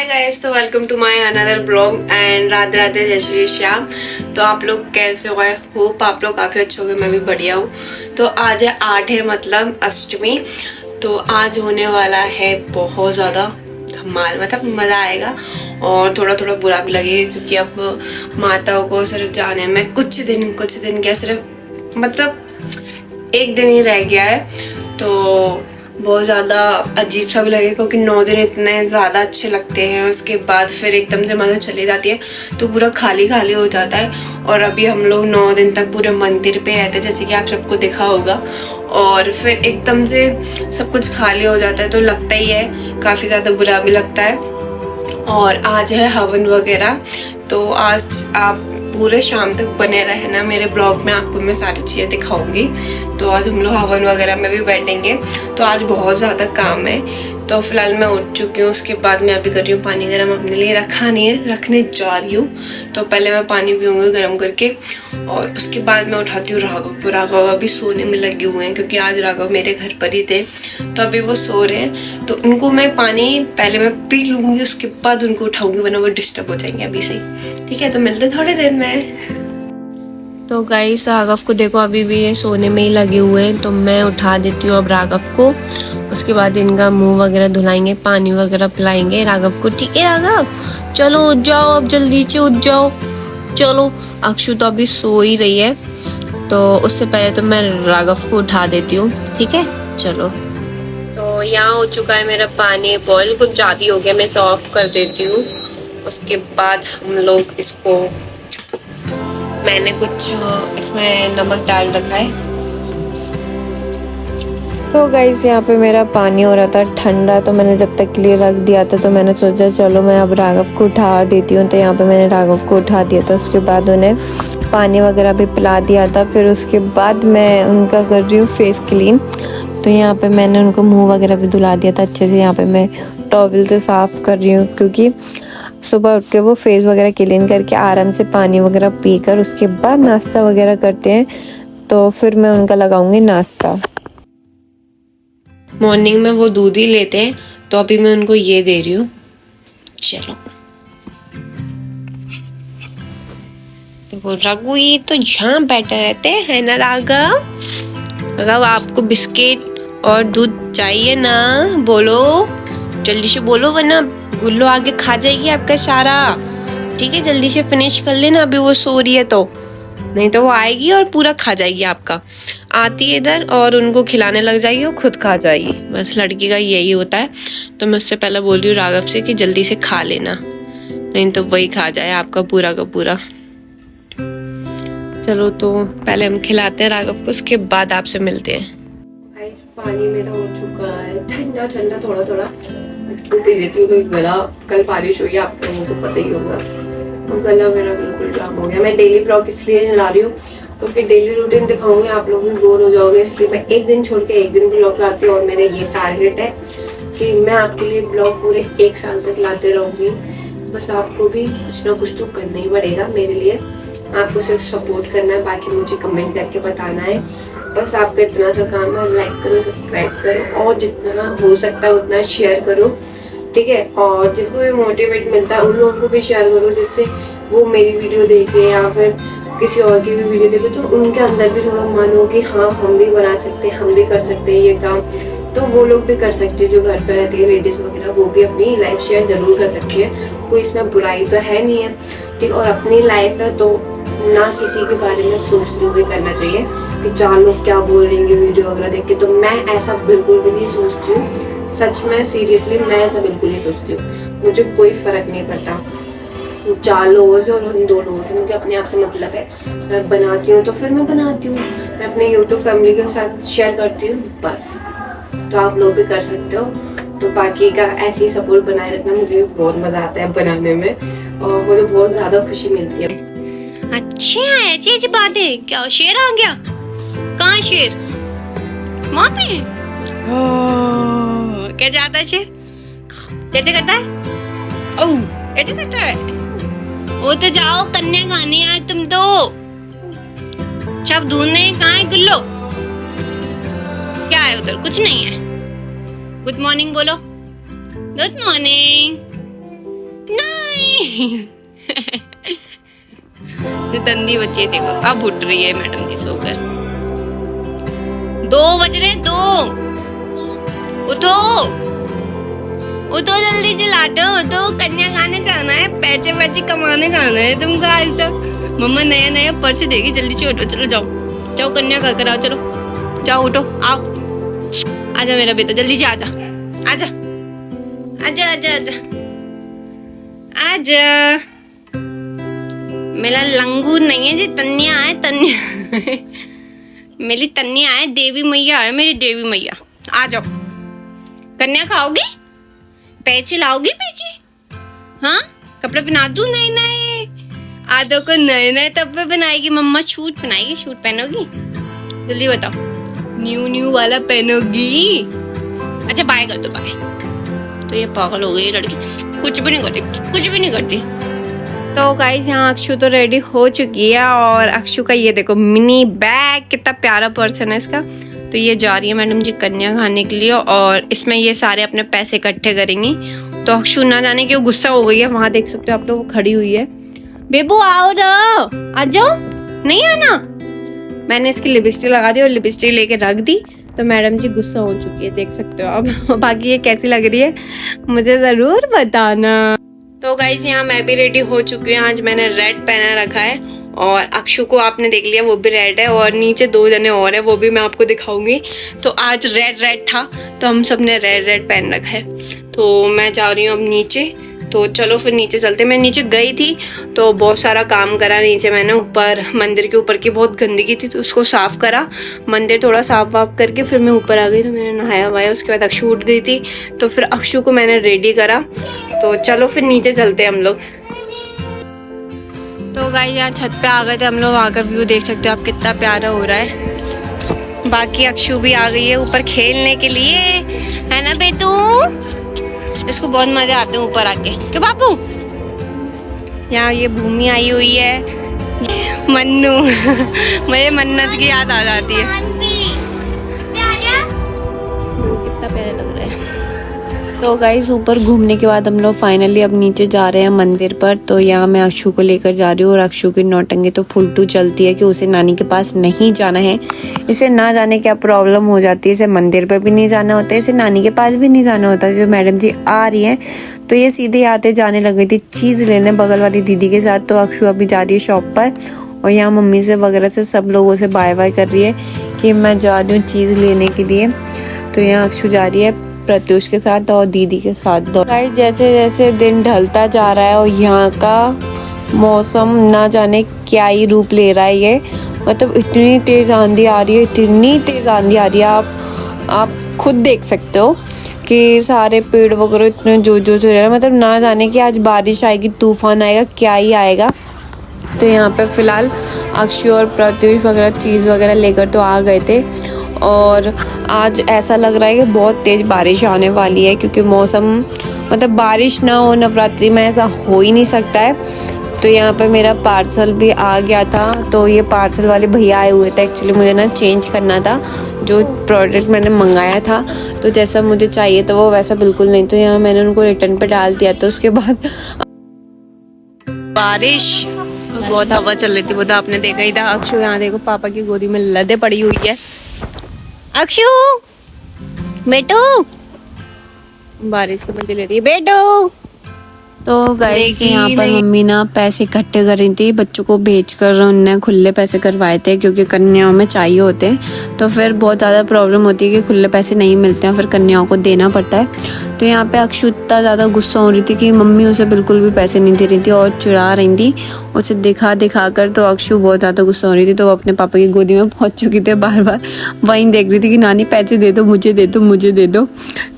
Guys, तो welcome to my another blog and Radhe Radhe, जय श्री श्याम। तो आप लोग कैसे हो? गए होप आप लोग काफ़ी अच्छे हो गए, मैं भी बढ़िया हूँ। तो आज है 8 है, मतलब अष्टमी। तो आज होने वाला है बहुत ज़्यादा धमाल, मतलब मज़ा आएगा और थोड़ा थोड़ा बुरा भी लगेगा, क्योंकि अब माताओं को सिर्फ जाने में कुछ दिन क्या, सिर्फ मतलब एक दिन ही रह गया है। तो बहुत ज़्यादा अजीब सा भी लगेगा, क्योंकि 9 दिन इतने ज़्यादा अच्छे लगते हैं, उसके बाद फिर एकदम से मज़ा चली जाती है तो पूरा खाली खाली हो जाता है। और अभी हम लोग 9 दिन तक पूरे मंदिर पे रहते हैं, जैसे कि आप सबको दिखा होगा, और फिर एकदम से सब कुछ खाली हो जाता है तो लगता ही है, काफ़ी ज़्यादा बुरा भी लगता है। और आज है हवन वगैरह, तो आज आप पूरे शाम तक बने रहना मेरे ब्लॉग में, आपको मैं सारी चीज़ें दिखाऊंगी। तो आज हम लोग हवन वगैरह में भी बैठेंगे, तो आज बहुत ज़्यादा काम है। तो फिलहाल मैं उठ चुकी हूँ, उसके बाद मैं अभी कर रही हूँ पानी गर्म, अपने लिए रखा नहीं है, रखने जा रही हूँ। तो पहले मैं पानी पीऊँगी गर्म करके, और उसके बाद मैं उठाती हूँ राघव को। राघव अभी सोने में लगे हुए हैं, क्योंकि आज राघव मेरे घर पर ही थे, तो अभी वो सो रहे हैं। तो उनको मैं पानी पहले मैं पी लूँगी, उसके बाद उनको उठाऊँगी, वरना वो डिस्टर्ब हो जाएंगे अभी से। ठीक है, तो मिलते थोड़ी देर में। तो गाइस, राघव को देखो अभी भी ये सोने में ही लगे हुए हैं, तो मैं उठा देती हूँ अब राघव को। उसके बाद इनका मुंह वगैरह धुलाएंगे, पानी वगैरह पिलाएंगे राघव को। ठीक है राघव, चलो उठ जाओ, अब जल्दी से उठ जाओ। चलो, अक्षु तो अभी सो ही रही है, तो उससे पहले तो मैं राघव को उठा देती हूँ। ठीक है, चलो। तो यहाँ हो चुका है मेरा पानी बॉईल, कुछ ज़्यादा हो गया, मैं इसे ऑफ कर देती हूँ। उसके बाद हम लोग इसको, मैंने कुछ इसमें नमक डाल रखा है। तो गाइस, यहाँ पे मेरा पानी हो रहा था ठंडा, तो मैंने जब तक के लिए रख दिया था, तो मैंने सोचा चलो मैं अब राघव को उठा देती हूँ। तो यहाँ पे मैंने राघव को उठा दिया था, उसके बाद उन्हें पानी वगैरह भी पिला दिया था। फिर उसके बाद मैं उनका कर रही हूँ फेस क्लीन। तो यहाँ पे मैंने उनको मुँह वगैरह भी धुला दिया था अच्छे से। यहाँ पे मैं टॉवल से साफ़ कर रही हूँ, क्योंकि सुबह उठ के वो फेस वगैरह क्लीन करके आराम से पानी वगैरह पीकर उसके बाद नाश्ता वगैरह करते हैं। तो फिर मैं उनका लगाऊंगी नाश्ता। मॉर्निंग में वो दूध ही लेते हैं, तो अभी मैं उनको ये दे रही हूँ। चलो, तो वो राघव ये तो यहाँ बैठे रहते हैं ना। राघव, आपको बिस्किट और दूध चाहिए ना? बोलो, जल्दी से बोलो, वरना गुल्लो आगे खा जाएगी आपका सारा। ठीक है, जल्दी से फिनिश कर लेना, अभी वो सो रही है, तो नहीं तो वो आएगी और पूरा खा जाएगी आपका। आती है इधर और उनको खिलाने लग जाएगी और खुद खा जाएगी। बस लड़की का यही होता है। तो मैं उससे पहले बोल रही हूँ राघव से कि जल्दी से खा लेना, नहीं तो वही खा जाए आपका पूरा का पूरा। चलो, तो पहले हम खिलाते हैं राघव को, उसके बाद आपसे मिलते हैं। पानी मेरा हो चुका है ठंडा ठंडा, थोड़ा थोड़ा पी लेती हूँ, क्योंकि गला, कल बारिश हुई, आप लोगों को पता ही होगा, गला मेरा बिल्कुल खराब हो गया। मैं डेली ब्लॉग इसलिए ला रही हूँ, क्योंकि डेली रूटीन दिखाऊंगी, आप लोग भी बोर हो जाओगे, इसलिए मैं एक दिन छोड़ के एक दिन ब्लॉग लाती हूँ। और मेरा ये टारगेट है कि मैं आपके लिए ब्लॉग पूरे 1 साल तक लाते रहूँगी। बस आपको भी कुछ ना कुछ तो करना ही पड़ेगा मेरे लिए, आपको सिर्फ सपोर्ट करना है, बाकी मुझे कमेंट करके बताना है। बस आपका इतना सा काम है, लाइक करो, सब्सक्राइब करो, और जितना हो सकता है उतना शेयर करो। ठीक है, और जिसको भी मोटिवेट मिलता है उन लोगों को भी शेयर करो, जिससे वो मेरी वीडियो देखे या फिर किसी और की भी वीडियो देखे, तो उनके अंदर भी थोड़ा मन हो कि हाँ हम भी बना सकते हैं, हम भी कर सकते हैं ये काम। तो वो लोग भी कर सकते हैं, जो घर पर रहती है लेडीज़ वगैरह, वो भी अपनी लाइफ शेयर जरूर कर सकती है। कोई इसमें बुराई तो है नहीं है। ठीक, और अपनी लाइफ है तो ना किसी के बारे में सोचते हुए करना चाहिए कि 4 लोग क्या बोल देंगे वीडियो वगैरह देख के। तो मैं ऐसा बिल्कुल भी नहीं सोचती हूँ, सच में, सीरियसली मैं ऐसा बिल्कुल नहीं सोचती हूँ। मुझे कोई फ़र्क नहीं पड़ता 4 लोगों से और उन 2 लोगों से, मुझे अपने आप से मतलब है। मैं बनाती हूँ तो फिर मैं बनाती हूँ, मैं अपने यूट्यूब फैमिली के साथ शेयर करती हूँ, बस। तो आप लोग भी कर सकते हो। तो बाकी का ऐसे ही सपोर्ट बनाए रखना, मुझे बहुत मज़ा आता है बनाने में, और मुझे बहुत ज़्यादा खुशी मिलती है। अच्छा, ऐसी बात है क्या? शेर आ गया? कहाँ शेर? वहाँ पे? क्या जाता है शेर? कैसे करता है? ओह, कैसे करता है? वो तो जाओ, कन्या खाने आए तुम तो। सब ढूंढने, कहाँ है गुल्लो? क्या है उधर? कुछ नहीं है। गुड मॉर्निंग बोलो। Good morning. नहीं। गंदी बच्ची देखो अब उठ रही है मैडम जी सोकर। 2 बज रहे, 2 उठो उठो जल्दी चिल्लाटो उठो, कन्या खाने जाना है, पैसे पैसे कमाने जाना है तुमको आज तक। मम्मा नया नया पर्स देगी, जल्दी से उठो, चलो जाओ जाओ कन्या कर कर आओ, चलो जाओ उठो आओ। आजा मेरा बेटा जल्दी से आजा आजा आजा आजा आजा आजा। मेरा लंगूर नहीं है जी, तन्या है तन्या। मेरी तन्या है, देवी मैया है मेरी देवी मैया। आ जाओ। कन्या खाओगी, पैसे लाओगी पीछे? हाँ कपड़े पहना दूं नए नए? आदो को नए नए तब बनाएगी मम्मा, शूट पहनाएगी, शूट पहनोगी? जल्दी बताओ, न्यू न्यू वाला पहनोगी? अच्छा बाय कर दो बाय। तो ये पागल हो गई लड़की, कुछ भी नहीं करती कुछ भी नहीं करती। तो गाइस यहाँ अक्षु तो रेडी हो चुकी है और अक्षु का ये देखो मिनी बैग, कितना प्यारा पर्सन है इसका। तो ये जा रही है मैडम जी कन्या खाने के लिए और इसमें ये सारे अपने पैसे इकट्ठे करेंगी। तो अक्षु ना जाने की वो गुस्सा हो गई है, वहाँ देख सकते हो आप लोग, वो खड़ी हुई है। बेबू आओ ना, आ जाओ, नहीं आना। मैंने इसकी लिपस्टिक लगा दी और लिपस्टिक लेके रख दी, तो मैडम जी गुस्सा हो चुकी है, देख सकते हो आप। बाकी ये कैसी लग रही है मुझे ज़रूर बताना। तो गाइस यहाँ मैं भी रेडी हो चुकी हूँ, आज मैंने रेड पहना रखा है और अक्षु को आपने देख लिया वो भी रेड है और नीचे 2 जने और है, वो भी मैं आपको दिखाऊंगी। तो आज रेड रेड था तो हम सब ने रेड रेड पहन रखा है। तो मैं जा रही हूँ अब नीचे, तो चलो फिर नीचे चलते। मैं नीचे गई थी तो बहुत सारा काम करा नीचे मैंने, ऊपर मंदिर के ऊपर की बहुत गंदगी थी तो उसको साफ़ करा, मंदिर थोड़ा साफ वाफ करके फिर मैं ऊपर आ गई। तो मैंने नहाया वाया, उसके बाद अक्षु उठ गई थी तो फिर अक्षु को मैंने रेडी करा। तो चलो फिर नीचे चलते हैं हम लोग। तो गाइस यहाँ छत पे आ गए थे हम लोग, वहाँ का व्यू देख सकते हो आप कितना प्यारा हो रहा है। बाकी अक्षु भी आ गई है ऊपर खेलने के लिए, है ना बेटू? इसको बहुत मजा आते हैं ऊपर आके, क्यों बाबू? यहाँ ये भूमि आई हुई है, मन्नू। मुझे मन्नत की याद आ जाती है। कितना प्यारा लग रहा है। तो गाइस ऊपर घूमने के बाद हम लोग फाइनली अब नीचे जा रहे हैं मंदिर पर। तो यहाँ मैं अक्षु को लेकर जा रही हूँ और अक्षु की नौटंकी तो फुलटू चलती है कि उसे नानी के पास नहीं जाना है। इसे ना जाने क्या प्रॉब्लम हो जाती है, इसे मंदिर पर भी नहीं जाना होता है, इसे नानी के पास भी नहीं जाना होता। जो मैडम जी आ रही हैं तो ये सीधे आते जाने लगी थी चीज़ लेने बगल वाली दीदी के साथ। तो अक्षु अभी जा रही है शॉप पर और यहाँ मम्मी से वगैरह से सब लोगों से बाय बाय कर रही है कि मैं जा रही हूँ चीज़ लेने के लिए। तो यहाँ अक्षु जा रही है प्रत्युष के साथ और दीदी के साथ। गाइस जैसे जैसे दिन ढलता जा रहा है और यहाँ का मौसम ना जाने क्या ही रूप ले रहा है ये, मतलब इतनी तेज़ आंधी आ रही है, इतनी तेज़ आंधी आ रही है, आप खुद देख सकते हो कि सारे पेड़ वगैरह इतने जो रह रहे हैं, मतलब ना जाने कि आज बारिश आएगी, तूफान आएगा, क्या ही आएगा। तो यहाँ पे फ़िलहाल अक्षु और प्रत्युष वगैरह चीज़ वगैरह लेकर तो आ गए थे और आज ऐसा लग रहा है कि बहुत तेज़ बारिश आने वाली है, क्योंकि मौसम मतलब बारिश ना हो नवरात्रि में ऐसा हो ही नहीं सकता है। तो यहाँ पे मेरा पार्सल भी आ गया था, तो ये पार्सल वाले भैया आए हुए थे। एक्चुअली मुझे ना चेंज करना था जो प्रोडक्ट मैंने मंगाया था, तो जैसा मुझे चाहिए था वो वैसा बिल्कुल नहीं, तो यहाँ मैंने उनको रिटर्न पे डाल दिया। तो उसके बाद बारिश बहुत हवा चल रही थी, वो तो आपने देखा ही था। अक्षु यहाँ देखो पापा की गोदी में लदे पड़ी हुई है। अक्षु बेटू, बारिश को मजे ले रही है बेटू। तो गाइस यहाँ पर मम्मी ना पैसे इकट्ठे कर रही थी, बच्चों को भेजकर उनने खुले पैसे करवाए थे क्योंकि कन्याओं में चाहिए होते हैं। तो फिर बहुत ज़्यादा प्रॉब्लम होती है कि खुले पैसे नहीं मिलते हैं, फिर कन्याओं को देना पड़ता है। तो यहाँ पे अक्षु इतना ज़्यादा गुस्सा हो रही थी कि मम्मी उसे बिल्कुल भी पैसे नहीं दे रही थी और चिढ़ा रही थी उसे दिखा कर। तो अक्षु बहुत ज़्यादा गुस्सा हो रही थी, तो वो अपने पापा की गोदी में पहुँच चुकी थी, बार बार वहीं देख रही थी कि नानी पैसे दे दो, मुझे दे दो, मुझे दे दो।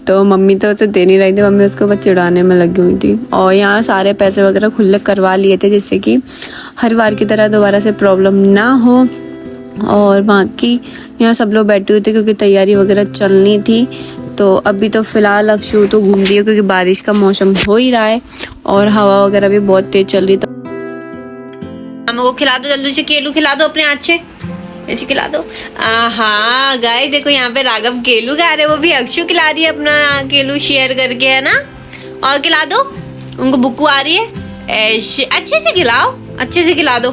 तो मम्मी तो उसे दे नहीं रही थी, मम्मी उसको बस चिढ़ाने में लगी हुई थी। और यहाँ सारे पैसे वगैरह खुले करवा लिए थे जिससे कि हर बार की तरह दोबारा से प्रॉब्लम ना हो। और बाकी यहाँ सब लोग बैठे हुए थे क्योंकि तैयारी वगैरह चलनी थी। तो अभी तो फ़िलहाल अक्षु तो घूम रही है क्योंकि बारिश का मौसम हो ही रहा है और हवा वगैरह भी बहुत तेज़ चल रही। तो हमें वो खिला दो जल्दी से, केलू खिला दो अपने हाथ से, ऐसे खिला दो। हाँ गाइस देखो यहाँ पे राघव केलू खा रहे, वो भी अक्षु खिला रही है अपना केलू शेयर करके, है ना? और खिला दो, उनको बुक्कू आ रही है, ऐसे अच्छे से खिलाओ, अच्छे से खिला दो,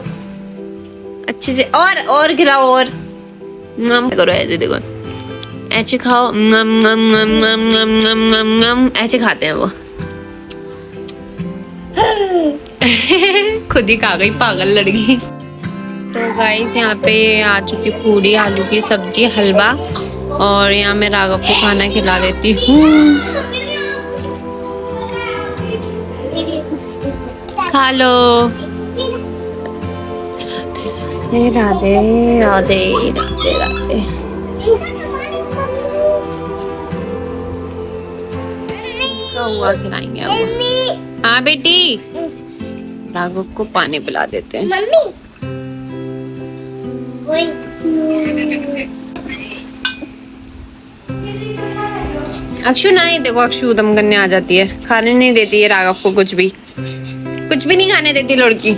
अच्छे से और खिलाओ, और नम करो ऐसे, देखो ऐसे खाओ, नम नम नम नम नम नम नम नम, ऐसे खाते हैं वो। खुद ही खा गई पागल लड़की। तो गाइस यहाँ पे आ चुकी पूरी, आलू की सब्जी, हलवा, और यहाँ मैं राघव को खाना खिला देती हूँ। खा लो। राधे राधे राधे राधे राधे। हुआ खिलाएंगे अब। हाँ बेटी, राघव को पानी पिला देते हैं। अक्षु नहीं, देखो अक्षु दम करने आ जाती है, खाने नहीं देती है राघव को, कुछ भी नहीं खाने देती लड़की।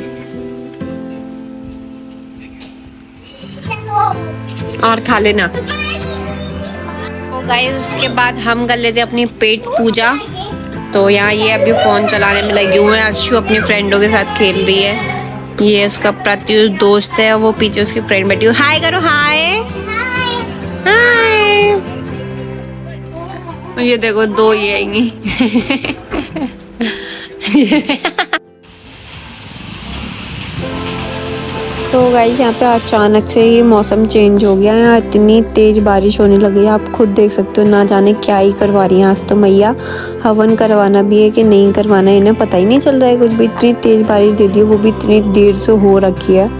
और खा लेना। तो गाइस उसके बाद हम कर लेते अपनी पेट पूजा। तो यहाँ ये अभी फोन चलाने में लगे हुए हैं। अक्षु अपनी फ्रेंडों के साथ खेल रही है। ये उसका प्रत्युष दोस्त है, वो पीछे उसकी फ्रेंड बैठी हुई। हाय करो, हाय हाय। ये देखो दो ये आएंगी। तो गाइस यहाँ पे अचानक से ही मौसम चेंज हो गया है, इतनी तेज बारिश होने लगी है, आप खुद देख सकते हो। ना जाने क्या ही करवा रही है आज तो मैया, हवन करवाना भी है कि नहीं करवाना है इन्हें पता ही नहीं चल रहा है कुछ भी। इतनी तेज बारिश दे दी है, वो भी इतनी देर से हो रखी है।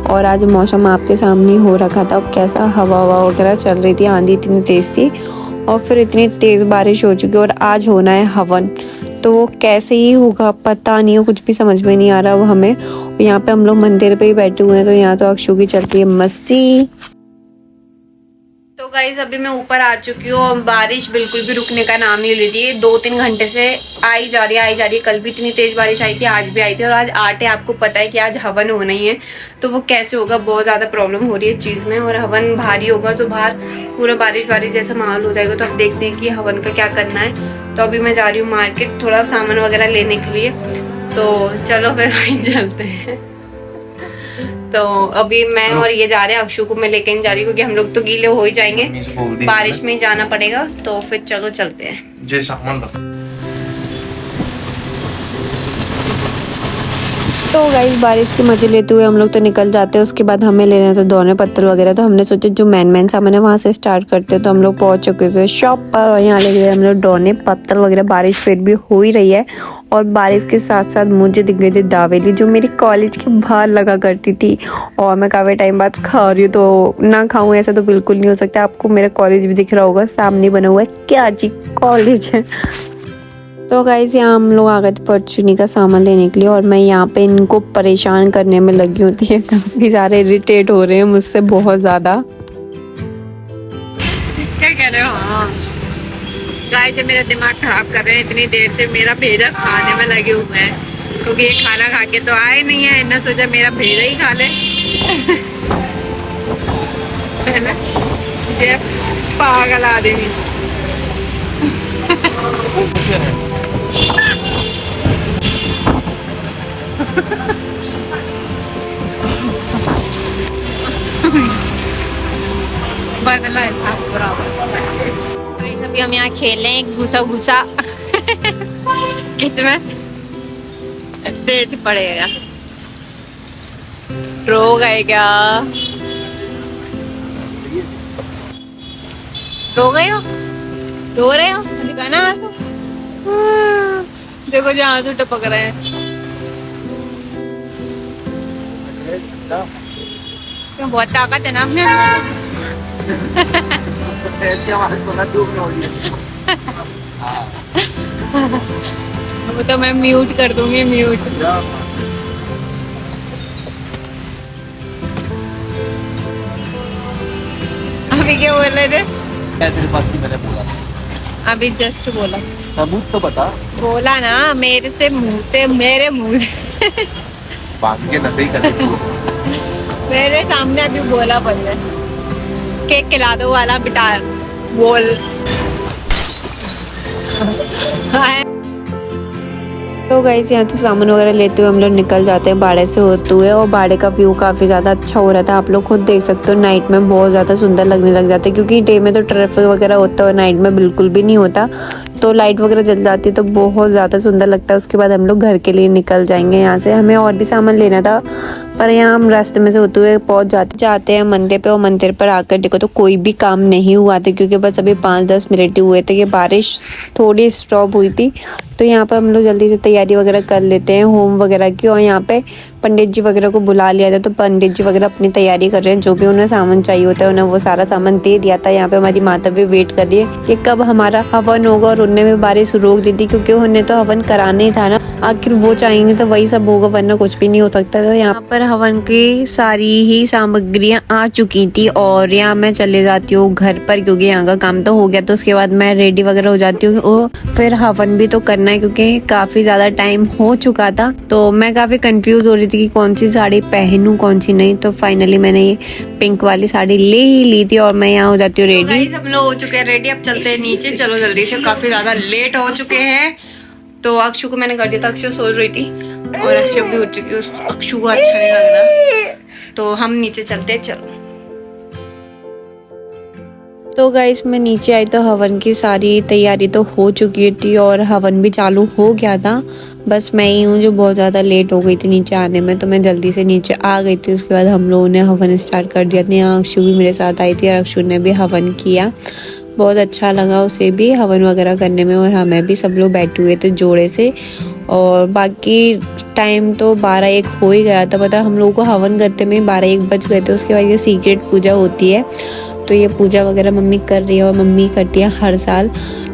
और आज मौसम आपके सामने हो रखा था, अब कैसा हवा वगैरह चल रही थी, आंधी इतनी तेज थी, और फिर इतनी तेज बारिश हो चुकी है। और आज होना है हवन, तो वो कैसे ही होगा पता नहीं हो, कुछ भी समझ में नहीं आ रहा वो हमें। यहाँ पे हम लोग मंदिर पे ही बैठे हुए हैं, तो यहाँ तो अक्षु की चल रही है मस्ती। तो गाइस अभी मैं ऊपर आ चुकी हूँ और बारिश बिल्कुल भी रुकने का नाम नहीं ले रही है। 2-3 घंटे से आई जा रही है। कल भी इतनी तेज बारिश आई थी, आज भी आई थी, और आज 8 है। आपको पता है कि आज हवन होना ही है, तो वो कैसे होगा, बहुत ज़्यादा प्रॉब्लम हो रही है इस चीज़ में। और हवन भारी होगा तो बाहर पूरा बारिश जैसा माहौल हो जाएगा। तो अब देखते हैं कि हवन का क्या करना है। तो अभी मैं जा रही हूँ मार्केट थोड़ा सामान वगैरह लेने के लिए, तो चलो फिर वहीं चलते हैं। तो अभी मैं और ये जा रहे हैं, अक्षु को मैं लेके नहीं जा रही क्योंकि हम लोग तो गीले हो ही जाएंगे, बारिश में ही जाना पड़ेगा। तो फिर चलो चलते हैं। जय सामान। तो गाइस बारिश के मजे लेते हुए हम लोग तो निकल जाते हैं। उसके बाद हमें लेना था दोने पत्तल वगैरह, तो हमने सोचा जो मेन सामान है वहाँ से स्टार्ट करते हैं। तो हम लोग पहुँच चुके थे शॉप पर, और यहाँ ले गए हम लोग दोने पत्तल वगैरह। बारिश फिर भी हो ही रही है, और बारिश के साथ साथ मुझे दिख गई थी दावेली, जो मेरी कॉलेज के बाहर लगा करती थी, और मैं काफ़ी टाइम बाद खा रही हूँ। तो ना खाऊँ ऐसा तो बिल्कुल नहीं हो सकता। आपको मेरा कॉलेज भी दिख रहा होगा, सामने बना हुआ है, क्या जी कॉलेज है। तो गाइस यहाँ हम लोग आ गए थे परचूनी का सामान लेने के लिए, और मैं यहाँ पे इनको परेशान करने में लगी होती है। काफ़ी सारे इरिटेट हो रहे हैं मुझसे बहुत ज़्यादा। क्या कह रहे हो? हाँ गाइस से मेरा दिमाग खराब कर रहे हैं, इतनी देर से मेरा भेजा खाने में लगे हुए हैं, क्योंकि ये खाना खा के तो आए नहीं है। इन्होंने सोचा मेरा भेजा ही खा ले। ये पागल आदमी। बदला है अभी हम यहाँ खेल रहे हैं घुसा किसमें तेज पड़ेगा। रो गए क्या? रो गए हो? रो रहे हो? दिखाना आंसू। देखो जो आंसू टपक रहे हैं। क्यों, बहुत ताकत है ना अपने वो तो मैं म्यूट कर दूंगी, म्यूट। अभी क्या बोल रहे थे? तेरे पास की मैंने बोला, अभी जस्ट बोला। सबूत तो बता। बोला ना मेरे से, मुंह से, मेरे मुंह से। बाकी के नशे कर मेरे सामने अभी बोला पहले, केक खिला दो वाला बिटा बोल। तो तो गाइस यहाँ से सामान वगैरह लेते हुए हम लोग निकल जाते हैं बाड़े से होते हुए, और बाड़े का व्यू काफ़ी ज़्यादा अच्छा हो रहा था। आप लोग खुद देख सकते हो, नाइट में बहुत ज़्यादा सुंदर लगने लग जाता है, क्योंकि डे में तो ट्रैफिक वगैरह होता है और नाइट में बिल्कुल भी नहीं होता। तो लाइट वगैरह जल जाती है तो बहुत ज़्यादा सुंदर लगता है। उसके बाद हम लोग घर के लिए निकल जाएंगे यहाँ से। हमें और भी सामान लेना था, पर यहाँ हम रास्ते में से होते हुए पहुँच जाते हैं मंदिर पे। और मंदिर पर आकर देखो तो कोई भी काम नहीं हुआ था, क्योंकि बस अभी 5-10 मिनट ही हुए थे कि बारिश थोड़ी स्टॉप हुई थी। तो यहाँ पर हम लोग जल्दी से तैयारी वगैरह कर लेते हैं होम वगैरह की। और यहाँ पे पंडित जी वगैरह को बुला लिया था, तो पंडित जी वगैरह अपनी तैयारी कर रहे हैं। जो भी उन्हें सामान चाहिए होता है उन्हें वो सारा सामान दे दिया था। यहाँ पे हमारी माता भी वेट कर रही है कि कब हमारा हवन होगा, और उन्हें भी बारिश रोक दी थी, क्योंकि उन्हें तो हवन कराना ही था ना। आखिर वो चाहेंगे तो वही सब होगा, वरना कुछ भी नहीं हो सकता। तो यहाँ पर हवन की सारी ही सामग्रियाँ आ चुकी थी, और यहाँ मैं चले जाती हूँ घर पर, क्योंकि यहाँ का काम तो हो गया। तो उसके बाद मैं रेडी वगैरह हो जाती हूँ, और फिर हवन भी तो करना है, क्योंकि काफी ज्यादा टाइम हो चुका था। तो मैं काफी कंफ्यूज हो रही थी कि कौन सी साड़ी पहनूं कौन सी नहीं। तो फाइनली मैंने ये पिंक वाली साड़ी ले ही ली थी, और मैं यहाँ हो जाती हूँ रेडी। हम लोग हो चुके हैं रेडी, अब चलते हैं नीचे। चलो जल्दी से, काफी ज्यादा लेट हो चुके हैं। तो अक्षु को मैंने कर दिया था, अक्षु सो रही थी, और अक्षु भी उठ चुकी है। अक्षु को अच्छा नहीं लग रहा, तो हम नीचे चलते हैं। चलो तो गाइस मैं नीचे आई तो हवन की सारी तैयारी तो हो चुकी थी, और हवन भी चालू हो गया था। बस मैं ही हूँ जो बहुत ज़्यादा लेट हो गई थी नीचे आने में, तो मैं जल्दी से नीचे आ गई थी। उसके बाद हम लोगों ने हवन स्टार्ट कर दिया था। यहाँ अक्षु भी मेरे साथ आई थी, और अक्षु ने भी हवन किया। बहुत अच्छा लगा उसे भी हवन वगैरह करने में, और हमें भी। सब लोग बैठे हुए थे जोड़े से, और बाकी टाइम तो 12-1 हो ही गया था। पता हम लोगों को हवन करते में 12-1 बज गए थे। उसके बाद ये सीक्रेट पूजा होती है, तो ये पूजा वगैरह मम्मी कर रही है, और मम्मी करती है हर साल।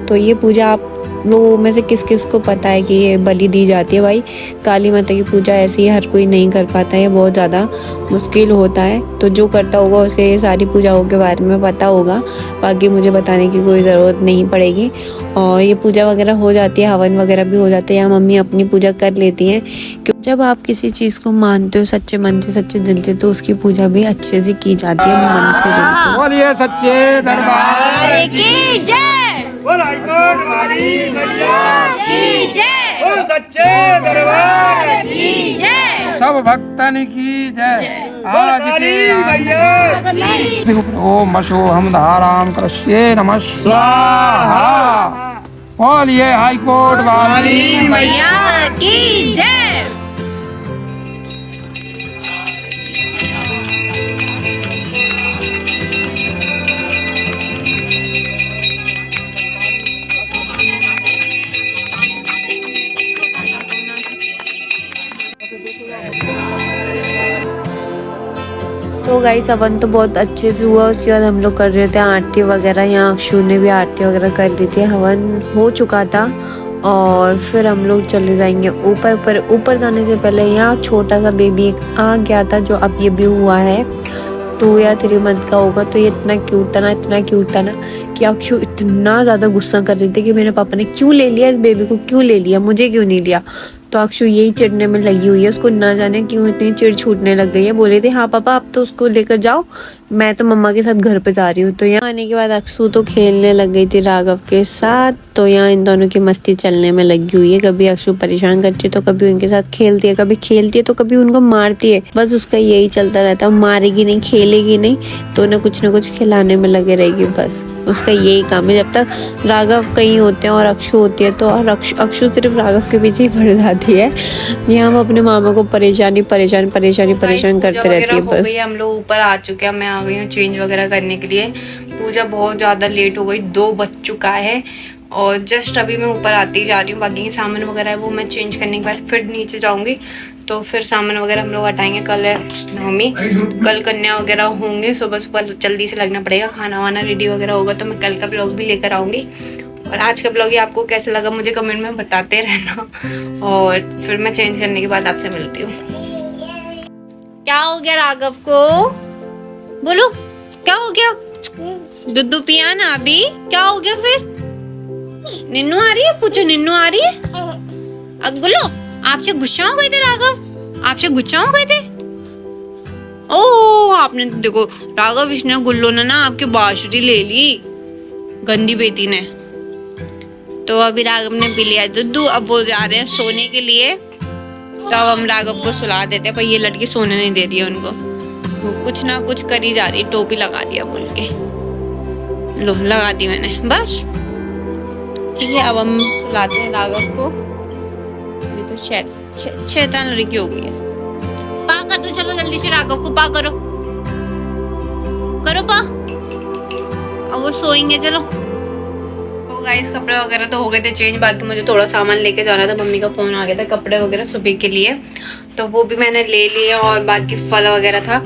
तो ये पूजा आप लोगों में से किस किस को पता है कि ये बलि दी जाती है? भाई काली माता की पूजा ऐसी ही हर कोई नहीं कर पाता है, बहुत ज़्यादा मुश्किल होता है। तो जो करता होगा उसे सारी पूजाओं के बारे में पता होगा, बाकी मुझे बताने की कोई ज़रूरत नहीं पड़ेगी। और ये पूजा वगैरह हो जाती है, हवन वगैरह भी हो जाते हैं। यहाँ मम्मी अपनी पूजा कर लेती हैं, क्योंकि जब आप किसी चीज़ को मानते हो सच्चे मन से, सच्चे दिल से, तो उसकी पूजा भी अच्छे से की जाती है, मन से बिल्कुल। बोलिए सच्चे दरबार की जय, की जय, सच्चे दरबार की जय, सब भक्तन की जय। आज के ओम हम धाराम कृष्णे नमः स्वाहा। बोलिए हाई कोर्ट वाली मैया की जय। तो गाइस हवन तो बहुत अच्छे से हुआ। उसके बाद हम लोग कर रहे थे आरती वगैरह। यहाँ अक्षु ने भी आरती वगैरह कर ली थी, हवन हो चुका था। और फिर हम लोग चले जाएंगे ऊपर। पर ऊपर जाने से पहले यहाँ छोटा सा बेबी एक आ गया था, जो अब ये भी हुआ है 2 या 3 मंथ का होगा। तो ये इतना क्यूट था ना कि अक्षु इतना ज़्यादा गुस्सा कर रही थी कि मेरे पापा ने क्यों ले लिया इस बेबी को, क्यों ले लिया, मुझे क्यों नहीं लिया। तो अक्षु यही चिढ़ने में लगी हुई है, उसको ना जाने क्यों इतनी चिढ़ छूटने लग गई है। बोले थे हाँ पापा अब तो उसको लेकर जाओ, मैं तो मम्मा के साथ घर पे जा रही हूँ। तो यहाँ आने के बाद अक्षु तो खेलने लग गई थी राघव के साथ। तो यहाँ इन दोनों की मस्ती चलने में लगी हुई है। कभी अक्षु परेशान करती है तो कभी उनके साथ खेलती है, कभी खेलती है तो कभी उनको मारती है। बस उसका यही चलता रहता है, मारेगी नहीं, खेलेगी नहीं, तो उन्हें कुछ न कुछ खिलाने में लगे रहेगी। बस उसका यही काम है। जब तक राघव कहीं होते हैं और अक्षु होती है, तो अक्षु सिर्फ राघव के पीछे ही पड़ जाती है। यहाँ वो अपने मामा को परेशान करते रहती है। बस हम लोग ऊपर आ चुके हैं, मैं आ गई हूँ चेंज वगैरह करने के लिए। पूजा बहुत ज़्यादा लेट हो गई, 2 बज चुका है, और जस्ट अभी मैं ऊपर आती ही जा रही हूँ। बाकी सामान वगैरह है वो मैं चेंज करने के बाद फिर नीचे जाऊँगी, तो फिर सामान वगैरह हम लोग हटाएंगे। कल है नवमी, कल कन्या वगैरह होंगे। सुबह सुबह जल्दी से लगना पड़ेगा, खाना वाना रेडी वगैरह होगा, तो मैं कल का ब्लॉग भी लेकर आऊँगी। और आज का ब्लॉग ये आपको कैसा लगा मुझे कमेंट में बताते रहना, और फिर मैं चेंज करने के बाद आपसे मिलती हूँ। क्या हो गया राघव को, बोलो क्या हो गया? दूध पिया ना अभी, क्या हो गया फिर? निन्नू आ रही है, पूछो निन्नू आ रही है? बोलो आपसे गुस्सा हो गए थे राघव, आपसे गुस्सा हो गए थे? ओह आपने देखो राघव, इसने गुल्लो ने ना आपकी बांसुरी ले ली, गंदी बेटी ने। तो अभी राघव ने पी लिया दूध, अब वो जा रहे हैं सोने के लिए। तो अब हम राघव को सुला देते हैं, पर ये लड़की सोने नहीं दे रही है उनको। वो कुछ ना कुछ करी जा रही है, टोपी लगा दिया बोल के। लो लगा दी मैंने, बस ठीक है। अब हम सुलाते हैं राघव को। ये तो शैतान लड़की हो गई है। पा कर दो, चलो जल्दी से राघव को पा करो, करो पा। अब वो सोएंगे, चलो। तो गाइस कपड़े वगैरह तो हो गए थे चेंज, बाकी मुझे थोड़ा सामान लेके जाना था। मम्मी का फोन आ गया था कपड़े वगैरह सुबह के लिए, तो वो भी मैंने ले लिए। और बाकी फल वगैरह था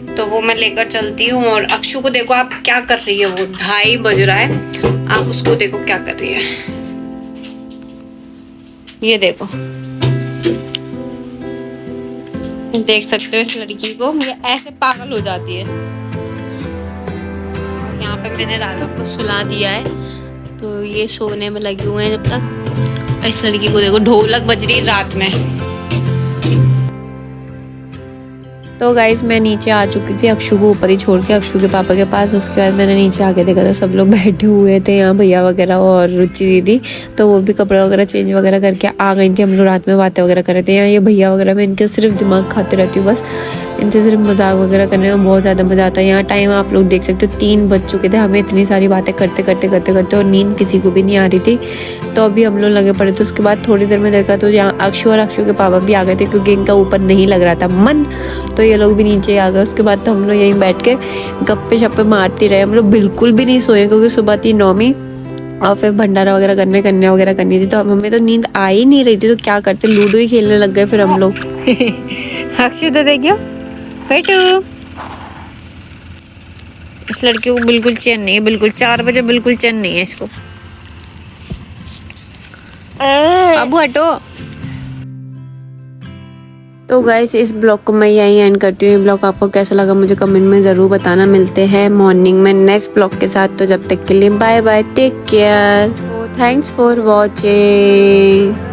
तो वो मैं लेकर चलती हूँ। और अक्षु को देखो आप क्या कर रही है, वो 2:30 बज रहा है, आप उसको देखो क्या कर रही है। ये देखो, देख सकते हो इस लड़की को, मुझे ऐसे पागल हो जाती है। यहाँ पे मैंने राघव को सुला दिया है, तो ये सोने में लगे हुए हैं जब तक। इस लड़की को देखो, ढोलक बज रही है रात में। तो गाइज मैं नीचे आ चुकी थी अक्षु को ऊपर ही छोड़ के, अक्षु के पापा के पास। उसके बाद मैंने नीचे आके देखा तो सब लोग बैठे हुए थे यहाँ, भैया वगैरह और रुचि दीदी। तो वो भी कपड़े वगैरह चेंज वगैरह करके आ गई थी। हम लोग रात में बातें वगैरह कर रहे थे। यहाँ ये भैया वगैरह मैं इनके सिर्फ दिमाग खाते रहती हूँ, बस इनसे सिर्फ मजाक वगैरह करने में बहुत ज़्यादा मजा आता है। यहाँ टाइम आप लोग देख सकते हो 3 बज चुके थे, हमें इतनी सारी बातें करते करते और नींद किसी को भी नहीं आ रही थी। तो अभी हम लोग लगे पड़े थे। उसके बाद थोड़ी देर में देखा तो यहाँ अक्षु और अक्षु के पापा भी आ गए थे, क्योंकि इनका ऊपर नहीं लग रहा था मन, तो ये लोग भी नीचे आ गए। उसके बाद तो हम लोग यहीं बैठ के गप्पे शप्पे मारते रहे। हम लोग बिल्कुल भी नहीं सोए, क्योंकि सुबह थी 9वीं और फिर भंडारा वगैरह करने, कन्या वगैरह करनी थी। तो अब हमें तो नींद आ ही नहीं रही थी, तो क्या करते, लूडो ही खेलने लग गए फिर हम लोग। अक्षु तो देखियो बेटू, इस लड़की को बिल्कुल चैन नहीं है, बिल्कुल 4 बजे बिल्कुल चैन नहीं है इसको। बाबू हटो। तो गाइस इस ब्लॉग को मैं यहीं एंड करती हूँ। ये ब्लॉग आपको कैसा लगा मुझे कमेंट में ज़रूर बताना। मिलते हैं मॉर्निंग में नेक्स्ट ब्लॉग के साथ। तो जब तक के लिए bye bye, take care, thanks for watching.